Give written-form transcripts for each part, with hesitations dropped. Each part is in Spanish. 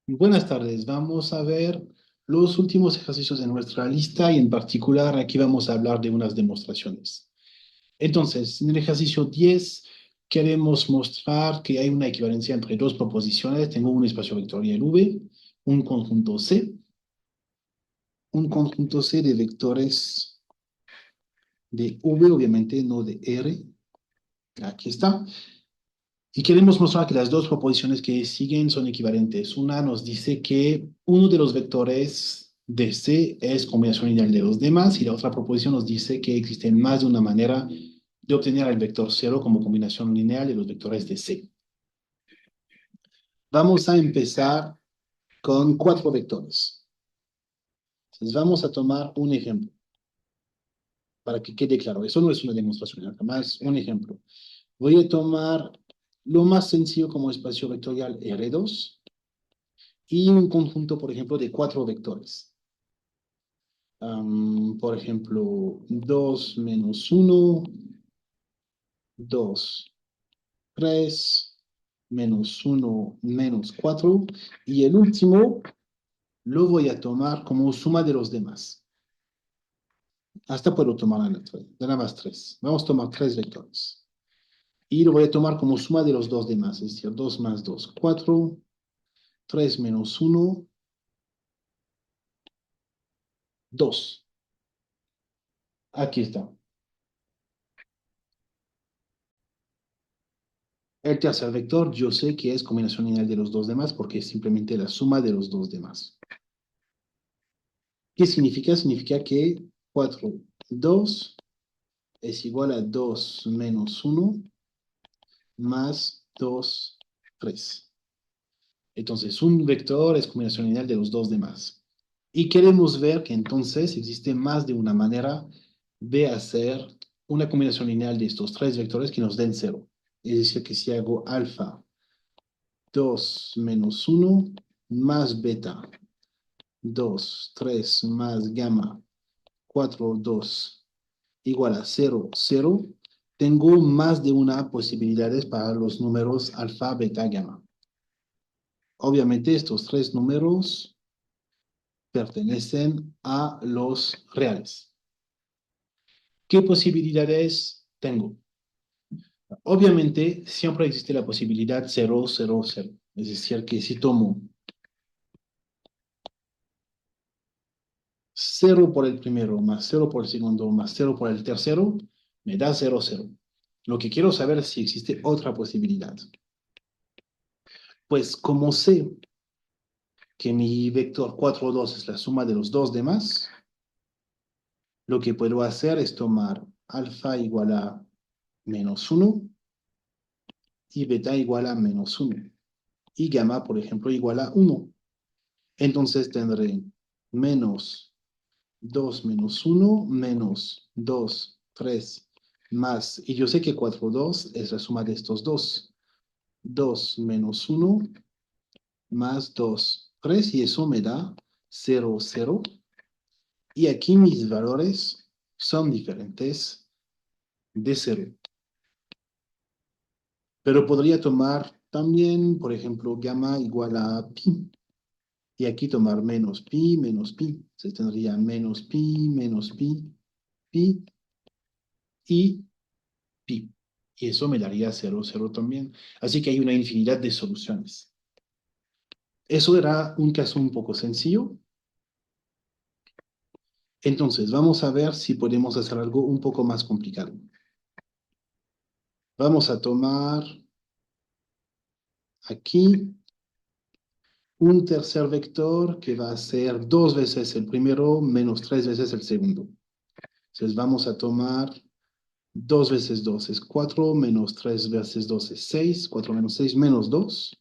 Buenas tardes, vamos a ver los últimos ejercicios de nuestra lista y en particular aquí vamos a hablar de unas demostraciones. Entonces, en el ejercicio 10 queremos mostrar que hay una equivalencia entre dos proposiciones. Tengo un espacio vectorial V, un conjunto C, un conjunto C de vectores de V, obviamente no de R. Aquí está. Y queremos mostrar que las dos proposiciones que siguen son equivalentes. Una nos dice que uno de los vectores de C es combinación lineal de los demás y la otra proposición nos dice que existe más de una manera de obtener el vector cero como combinación lineal de los vectores de C. Vamos a empezar con cuatro vectores. Entonces vamos a tomar un ejemplo para que quede claro. Eso no es una demostración, nada más un ejemplo. Voy a tomar lo más sencillo como espacio vectorial R2 y un conjunto, por ejemplo, de cuatro vectores. Por ejemplo, 2 menos uno, 2 3 menos uno menos 4 y el último lo voy a tomar como suma de los demás. Hasta puedo tomar nada más 3. Vamos a tomar 3 vectores. Y lo voy a tomar como suma de los dos demás, es decir, 2 más 2, 4, 3 menos uno, 2. Aquí está. El tercer vector yo sé que es combinación lineal de los dos demás porque es simplemente la suma de los dos demás. ¿Qué significa? Significa que 4, 2 es igual a 2 menos uno más 2, 3. Entonces, un vector es combinación lineal de los dos demás. Y queremos ver que entonces existe más de una manera de hacer una combinación lineal de estos tres vectores que nos den cero. Es decir, que si hago alfa 2 menos uno más beta 2, 3 más gamma 4, 2 igual a cero, 0, tengo más de una posibilidades para los números alfa, beta, gamma. Obviamente estos tres números pertenecen a los reales. ¿Qué posibilidades tengo? Obviamente siempre existe la posibilidad cero, 0, 0. Es decir, que si tomo cero por el primero, más cero por el segundo, más cero por el tercero, me da cero, 0. Lo que quiero saber es si existe otra posibilidad. Pues como sé que mi vector 4, 2 es la suma de los dos demás, lo que puedo hacer es tomar alfa igual a menos uno y beta igual a menos uno y gamma, por ejemplo, igual a uno. Entonces tendré menos 2 menos uno menos 2 3 más, y yo sé que 4 2 es la suma de estos dos. 2 menos uno más 2 3 y eso me da cero, 0. Y aquí mis valores son diferentes de cero. Pero podría tomar también, por ejemplo, gamma igual a pi. Y aquí tomar menos pi, menos pi. Se tendría menos pi y pi. Y eso me daría cero, 0 también. Así que hay una infinidad de soluciones. Eso era un caso un poco sencillo. Entonces, vamos a ver si podemos hacer algo un poco más complicado. Vamos a tomar aquí un tercer vector que va a ser 2 veces el primero menos 3 veces el segundo. Entonces vamos a tomar 2 veces 2 es 4, menos 3 veces 2 es 6, 4 menos 6 menos 2.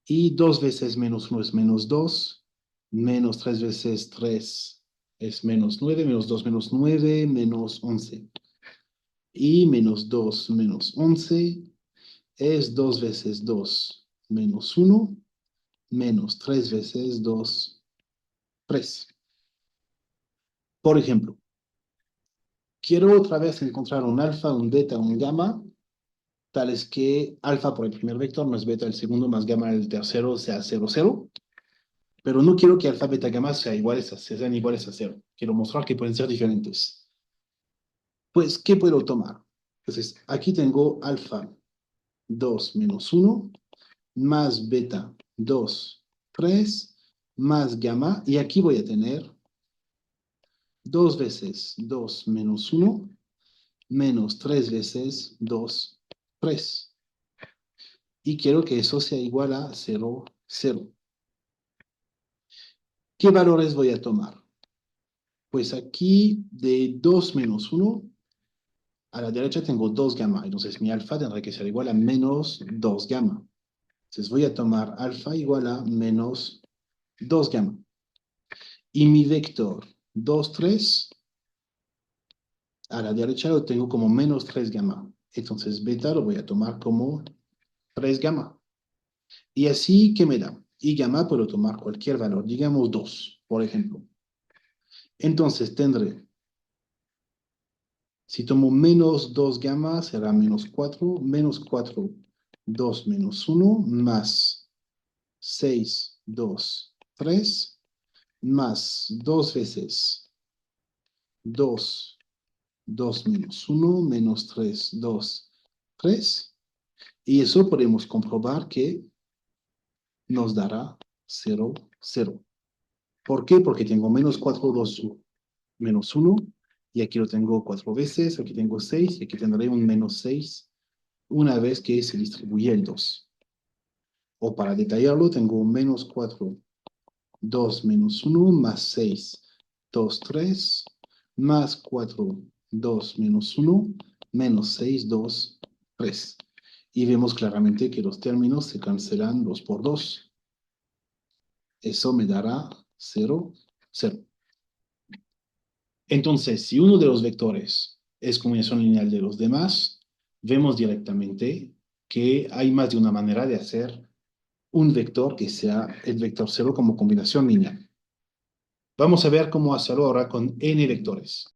Y 2 veces menos uno es menos 2, menos 3 veces 3 es menos 9, menos 2 menos 9, menos 11. Y menos 2 menos 11 es 2 veces 2 menos uno, menos 3 veces 2, 3. Por ejemplo, quiero otra vez encontrar un alfa, un beta, un gamma. tales que alfa por el primer vector más beta el segundo más gamma el tercero sea 0, 0. Pero no quiero que alfa, beta, gamma sean iguales a 0. Quiero mostrar que pueden ser diferentes. Pues, ¿qué puedo tomar? Entonces, aquí tengo alfa 2 menos 1 más beta 2, 3 más gamma. Y aquí voy a tener 2 veces 2 menos 1 menos 3 veces 2, 3. Y quiero que eso sea igual a 0, 0. ¿Qué valores voy a tomar? Pues aquí de 2 menos 1 a la derecha tengo 2 gamma. Entonces mi alfa tendrá que ser igual a menos 2 gamma. Entonces voy a tomar alfa igual a menos 2 gamma. Y mi vector 2, 3 a la derecha lo tengo como menos 3 gamma. Entonces beta lo voy a tomar como 3 gamma. Y así, ¿qué me da? Y gamma puedo tomar cualquier valor, digamos 2, por ejemplo. Entonces tendré, si tomo menos 2 gamma, será menos 4, 2 menos 1, más 6, 2, 3, más 2 veces 2, 2 menos 1, menos 3, 2, 3. Y eso podemos comprobar que nos dará 0, 0. ¿Por qué? Porque tengo menos 4, 2, menos 1. Y aquí lo tengo 4 veces, aquí tengo 6, y aquí tendré un menos 6 una vez que se distribuye el 2. O para detallarlo, tengo un menos 4, 2 menos 1, más 6, 2, 3, más 4, 2 menos 1, menos 6, 2, 3. Y vemos claramente que los términos se cancelan 2 por 2. Eso me dará 0, 0. Entonces, si uno de los vectores es combinación lineal de los demás, vemos directamente que hay más de una manera de hacer un vector que sea el vector 0 como combinación lineal. Vamos a ver cómo hacerlo ahora con n vectores.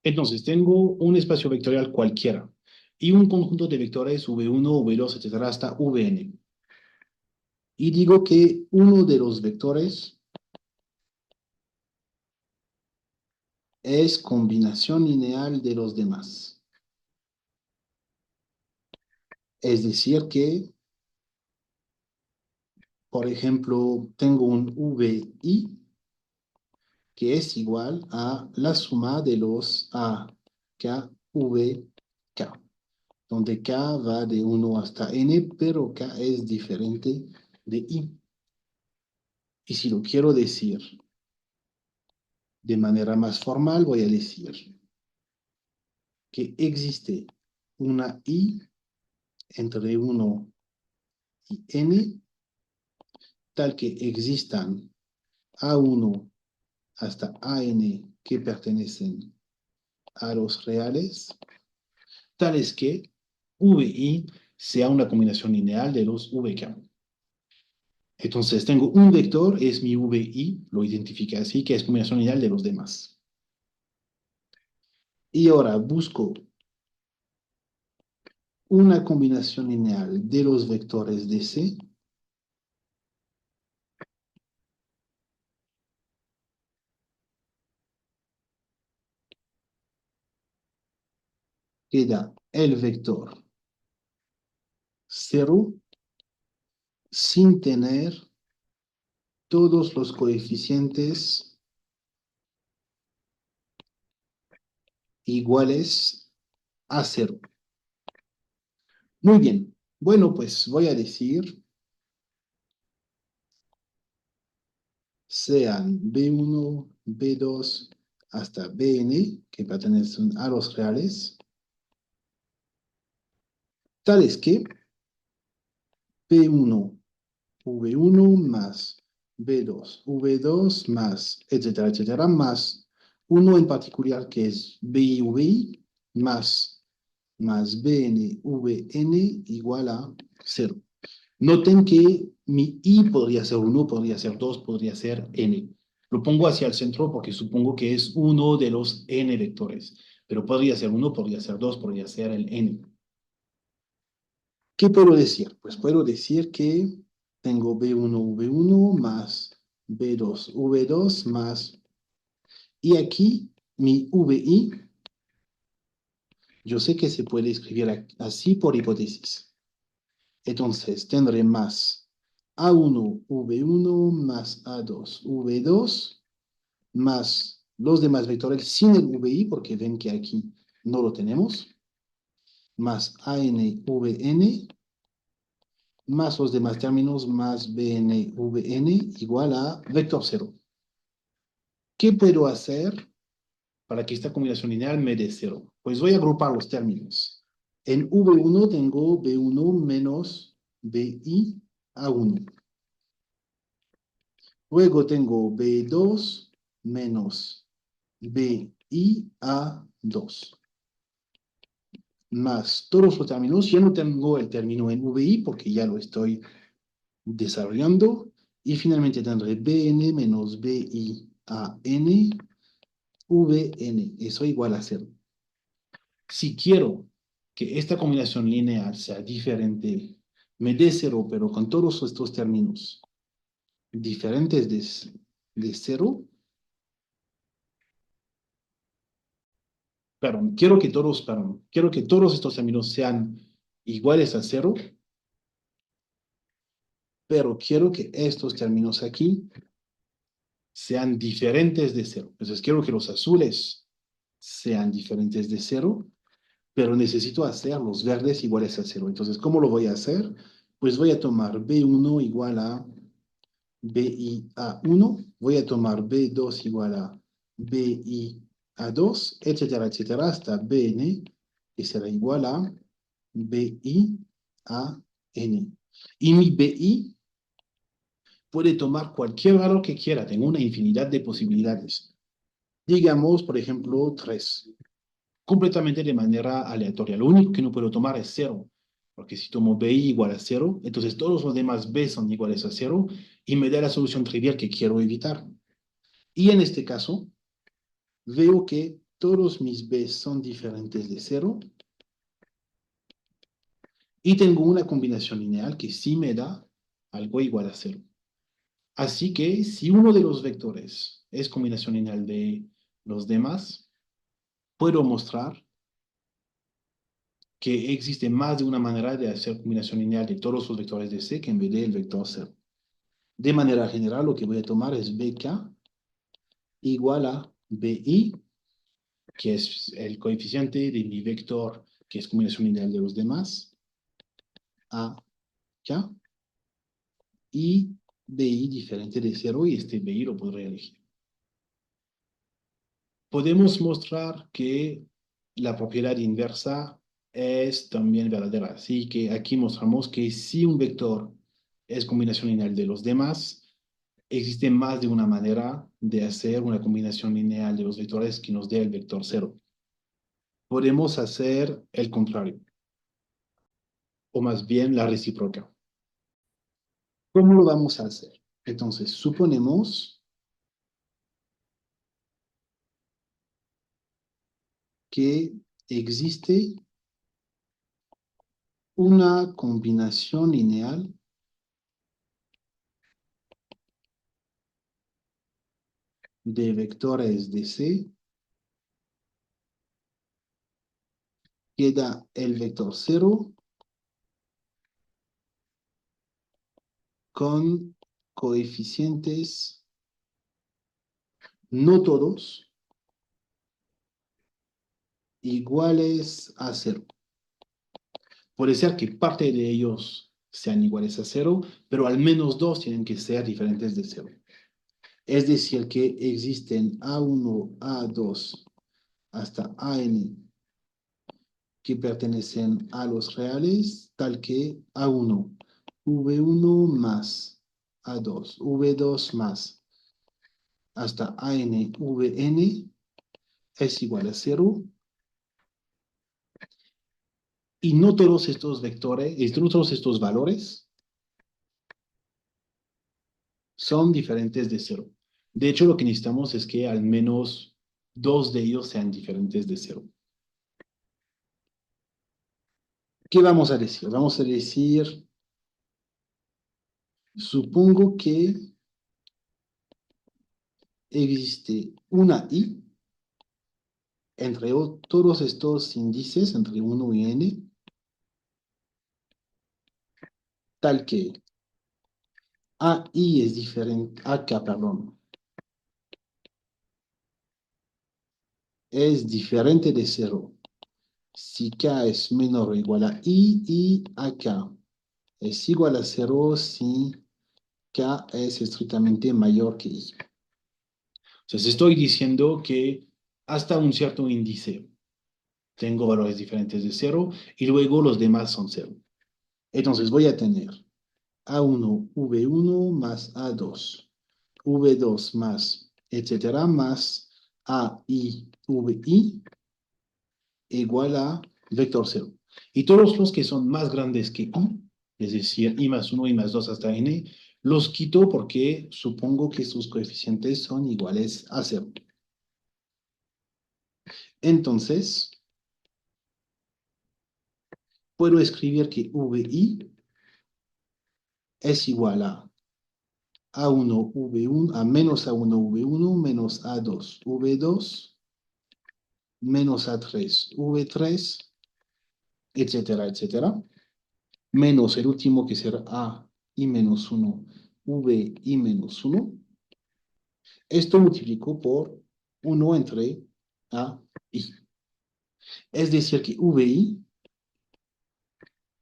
Entonces, tengo un espacio vectorial cualquiera y un conjunto de vectores v1, v2, etcétera, hasta vn. Y digo que uno de los vectores es combinación lineal de los demás. Es decir que, por ejemplo, tengo un vi que es igual a la suma de los a, k, v, k, donde k va de 1 hasta n, pero k es diferente de i. Y si lo quiero decir de manera más formal, voy a decir que existe una i entre 1 y n, tal que existan a1 hasta an que pertenecen a los reales, tales que vi sea una combinación lineal de los vk. Entonces tengo un vector, es mi vi, lo identifica así, que es combinación lineal de los demás. Y ahora busco una combinación lineal de los vectores de C que da el vector 0 sin tener todos los coeficientes iguales a 0. Muy bien. Bueno, pues voy a decir sean B1, B2 hasta Bn, que pertenecen a los reales, tales que P1, V1 más B2, V2 más, etcétera, etcétera, más uno en particular que es BI, VI, más BN, VN igual a 0. Noten que mi I podría ser 1, podría ser 2, podría ser N. Lo pongo hacia el centro porque supongo que es uno de los N vectores. Pero podría ser 1, podría ser 2, podría ser el N. ¿Qué puedo decir? Pues puedo decir que tengo B1, V1 más B2, V2 más... Y aquí mi VI, yo sé que se puede escribir así por hipótesis. Entonces tendré más A1, V1 más A2, V2 más los demás vectores sin el VI, porque ven que aquí no lo tenemos, más AN, VN, más los demás términos, más BN, VN, igual a vector cero. ¿Qué puedo hacer para que esta combinación lineal me dé cero? Pues voy a agrupar los términos. En V1 tengo B1 menos BI A1. Luego tengo B2 menos BI A2. Más todos los términos. Ya no tengo el término en VI porque ya lo estoy desarrollando. Y finalmente tendré Bn menos Bi a n, Vn. Eso igual a cero. Si quiero que esta combinación lineal sea diferente, me dé cero, pero con todos estos términos diferentes de cero, quiero que todos estos términos sean iguales a cero, pero quiero que estos términos aquí sean diferentes de cero. Entonces quiero que los azules sean diferentes de cero, pero necesito hacer los verdes iguales a cero. Entonces, ¿cómo lo voy a hacer? Pues voy a tomar B1 igual a BI a 1, voy a tomar B2 igual a BI a 2, etcétera, etcétera, hasta Bn, que será igual a BI a n. Y mi BI puede tomar cualquier valor que quiera, tengo una infinidad de posibilidades. Digamos, por ejemplo, 3, completamente de manera aleatoria. Lo único que no puedo tomar es 0, porque si tomo BI igual a 0, entonces todos los demás B son iguales a 0 y me da la solución trivial que quiero evitar. Y en este caso, veo que todos mis B son diferentes de 0 y tengo una combinación lineal que sí me da algo igual a 0. Así que si uno de los vectores es combinación lineal de los demás, puedo mostrar que existe más de una manera de hacer combinación lineal de todos los vectores de C que en vez del vector 0. De manera general, lo que voy a tomar es BK igual a BI, que es el coeficiente de mi vector, que es combinación lineal de los demás, a K, y BI diferente de 0, y este BI lo podré elegir. Podemos mostrar que la propiedad inversa es también verdadera. Así que aquí mostramos que si un vector es combinación lineal de los demás, existe más de una manera de hacer una combinación lineal de los vectores que nos dé el vector cero. Podemos hacer el contrario, o más bien la recíproca. ¿Cómo lo vamos a hacer? Entonces, suponemos que existe una combinación lineal de vectores de C que da el vector 0 con coeficientes no todos iguales a 0. Puede ser que parte de ellos sean iguales a 0, pero al menos dos tienen que ser diferentes de 0. Es decir, que existen A1, A2 hasta AN que pertenecen a los reales, tal que A1, V1 más A2, V2 más hasta AN, Vn es igual a 0. Y no todos estos vectores, no todos estos valores son diferentes de 0. De hecho, lo que necesitamos es que al menos dos de ellos sean diferentes de 0. ¿Qué vamos a decir? Vamos a decir, supongo que existe una i entre todos estos índices, entre 1 y n, tal que AI es diferente, AK, perdón, es diferente de cero. Si K es menor o igual a I y AK es igual a cero si K es estrictamente mayor que I. Entonces estoy diciendo que hasta un cierto índice tengo valores diferentes de cero y luego los demás son cero. Entonces voy a tener A1, V1 más A2, V2 más, etcétera, más AI, VI igual a vector cero. Y todos los que son más grandes que I, es decir, I más 1, I más 2 hasta N, los quito porque supongo que sus coeficientes son iguales a cero. Entonces, puedo escribir que VI es igual a1 V1, a menos A1 V1, menos A2 V2, menos A3 V3, etcétera, etcétera, menos el último que será A y menos 1, V y menos 1. Esto multiplico por 1 entre A y I. Es decir, que VI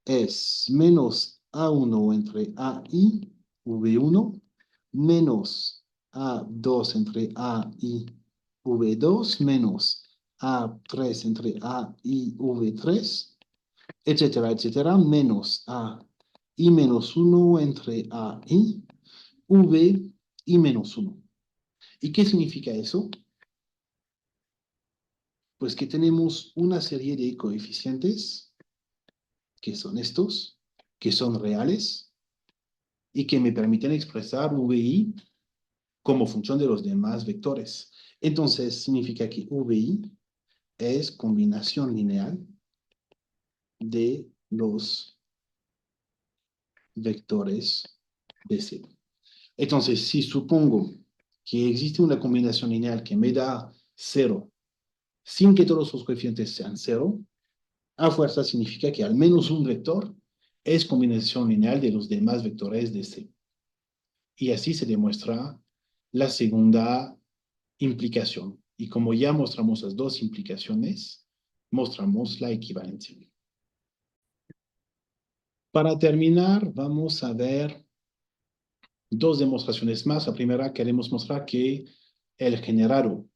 es menos A1 entre A y V1, menos A2 entre A y V2, menos A3 entre A y V3, etcétera, etcétera, menos A y menos 1 entre A y V y menos 1. ¿Y qué significa eso? Pues que tenemos una serie de coeficientes, que son estos, que son reales y que me permiten expresar VI como función de los demás vectores. Entonces, significa que VI es combinación lineal de los vectores de C. Entonces, si supongo que existe una combinación lineal que me da 0 sin que todos los coeficientes sean 0, a fuerza significa que al menos un vector es combinación lineal de los demás vectores de C. Y así se demuestra la segunda implicación. Y como ya mostramos las dos implicaciones, mostramos la equivalencia. Para terminar, vamos a ver dos demostraciones más. La primera, queremos mostrar que el generado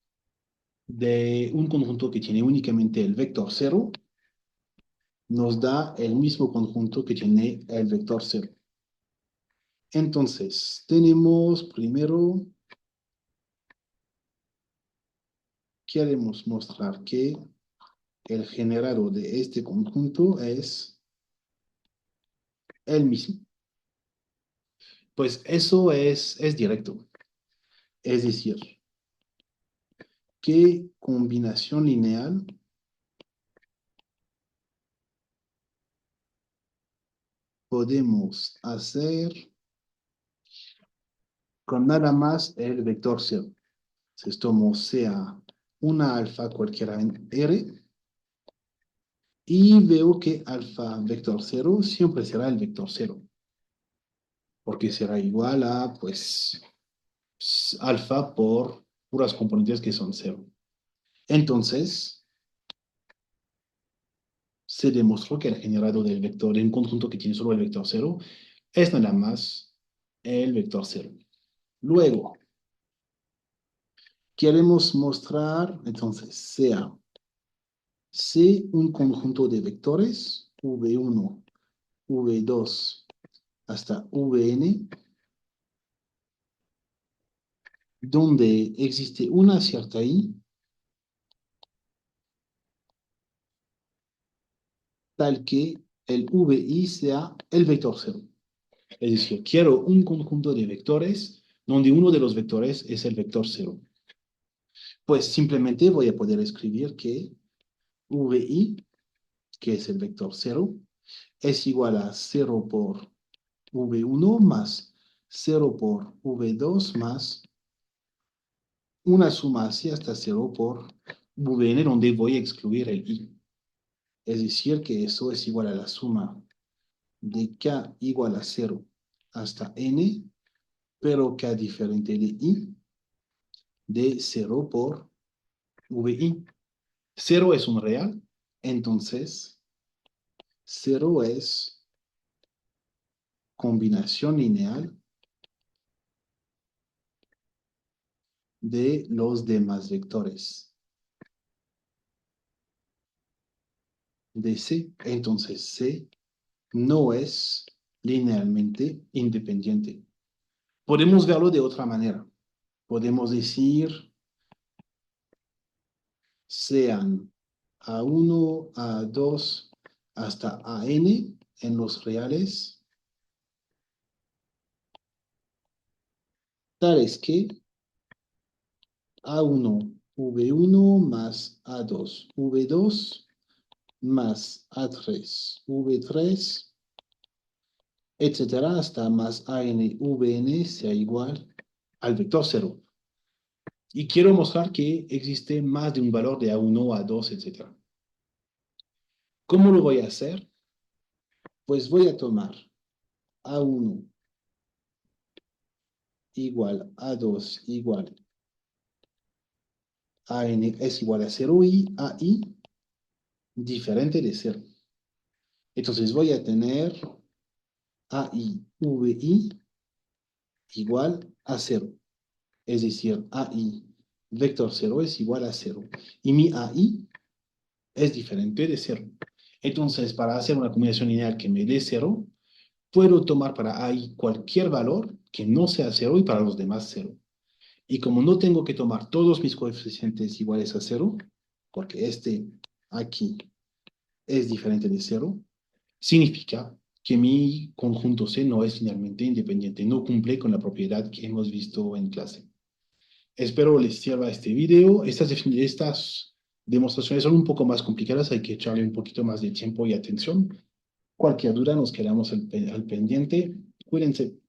de un conjunto que tiene únicamente el vector 0 nos da el mismo conjunto que tiene el vector 0. Entonces, tenemos primero, queremos mostrar que el generado de este conjunto es el mismo. Pues eso es directo. Es decir, ¿qué combinación lineal podemos hacer con nada más el vector 0? Si tomo sea una alfa cualquiera en R y veo que alfa vector 0 siempre será el vector 0, porque será igual a, pues, alfa por puras componentes que son 0. Entonces, se demostró que el generado del vector en un conjunto que tiene solo el vector 0 es nada más el vector 0. Luego, queremos mostrar, entonces, sea C un conjunto de vectores, V1, V2, hasta Vn, donde existe una cierta I, tal que el VI sea el vector 0. Es decir, quiero un conjunto de vectores donde uno de los vectores es el vector 0. Pues simplemente voy a poder escribir que VI, que es el vector 0, es igual a 0 por V1 más 0 por V2 más una suma así hasta 0 por Vn, donde voy a excluir el i. Es decir, que eso es igual a la suma de k igual a 0 hasta n, pero k diferente de i, de 0 por vi. 0 es un real, entonces 0 es combinación lineal de los demás vectores de C. Entonces C no es linealmente independiente. Podemos verlo de otra manera. Podemos decir sean A1, A2 hasta AN en los reales, tales que A1, V1 más A2, V2 más A3, V3, etcétera, hasta más AN, VN sea igual al vector 0. Y quiero mostrar que existe más de un valor de A1, A2, etcétera. ¿Cómo lo voy a hacer? Pues voy a tomar A1 igual A2 igual AN es igual a 0 y AI diferente de 0. Entonces voy a tener AI, VI igual a 0. Es decir, AI vector 0 es igual a 0. Y mi AI es diferente de 0. Entonces, para hacer una combinación lineal que me dé 0, puedo tomar para AI cualquier valor que no sea 0 y para los demás 0. Y como no tengo que tomar todos mis coeficientes iguales a 0, porque este aquí es diferente de 0, significa que mi conjunto C no es finalmente independiente, no cumple con la propiedad que hemos visto en clase. Espero les sirva este video. Estas demostraciones son un poco más complicadas, hay que echarle un poquito más de tiempo y atención. Cualquier duda nos quedamos al pendiente. Cuídense.